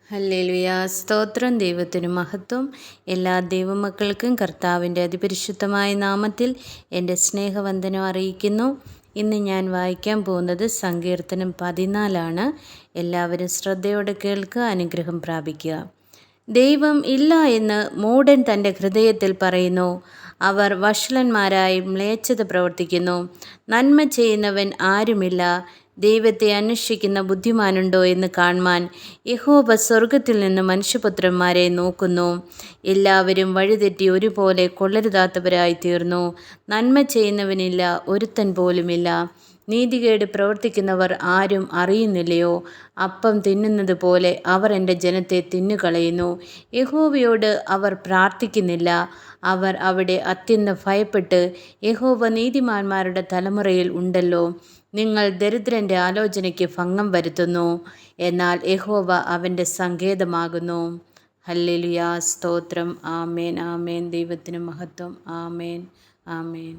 Hallelujah. സ്തോത്രം. ദൈവത്തിനു മഹത്വം. എല്ലാ ദൈവമക്കൾക്കും കർത്താവിൻ്റെ അതിപരിശുദ്ധമായ നാമത്തിൽ എൻ്റെ സ്നേഹവന്ദനം അറിയിക്കുന്നു. ഇന്ന് ഞാൻ വായിക്കാൻ പോകുന്നത് സങ്കീർത്തനം 14 എല്ലാവരും ശ്രദ്ധയോടെ കേൾക്കുക, അനുഗ്രഹം പ്രാപിക്കുക. ദൈവം ഇല്ല എന്ന് മൂഢൻ തൻ്റെ ഹൃദയത്തിൽ പറയുന്നു. അവർ വഷളന്മാരായി മ്ലേച്ഛത പ്രവർത്തിക്കുന്നു. നന്മ ചെയ്യുന്നവൻ ആരുമില്ല. ദൈവത്തെ അന്വേഷിക്കുന്ന ബുദ്ധിമാനുണ്ടോ എന്ന് കാണുവാൻ യഹോവ സ്വർഗത്തിൽ നിന്ന് മനുഷ്യപുത്രന്മാരെ നോക്കുന്നു. എല്ലാവരും വഴിതെറ്റി ഒരുപോലെ കൊള്ളരുതാത്തവരായി തീർന്നു. നന്മ ചെയ്യുന്നവനില്ല, ഒരുത്തൻ പോലുമില്ല. നീതികേട് പ്രവർത്തിക്കുന്നവർ ആരും അറിയുന്നില്ലയോ? അപ്പം തിന്നുന്നത് പോലെ അവർ എൻ്റെ ജനത്തെ തിന്നുകളയുന്നു. യഹോവയോട് അവർ പ്രാർത്ഥിക്കുന്നില്ല. അവർ അവിടെ അത്യന്തം ഭയപ്പെട്ട്, യഹോവ നീതിമാന്മാരുടെ തലമുറയിൽ ഉണ്ടല്ലോ. നിങ്ങൾ ദരിദ്രൻ്റെ ആലോചനയ്ക്ക് ഭംഗം വരുത്തുന്നു, എന്നാൽ യഹോവ അവൻ്റെ സങ്കേതമാകുന്നു. ഹല്ലേലൂയ. സ്തോത്രം. ആമേൻ, ആമേൻ. ദൈവത്തിന് മഹത്വം. ആമേൻ, ആമേൻ.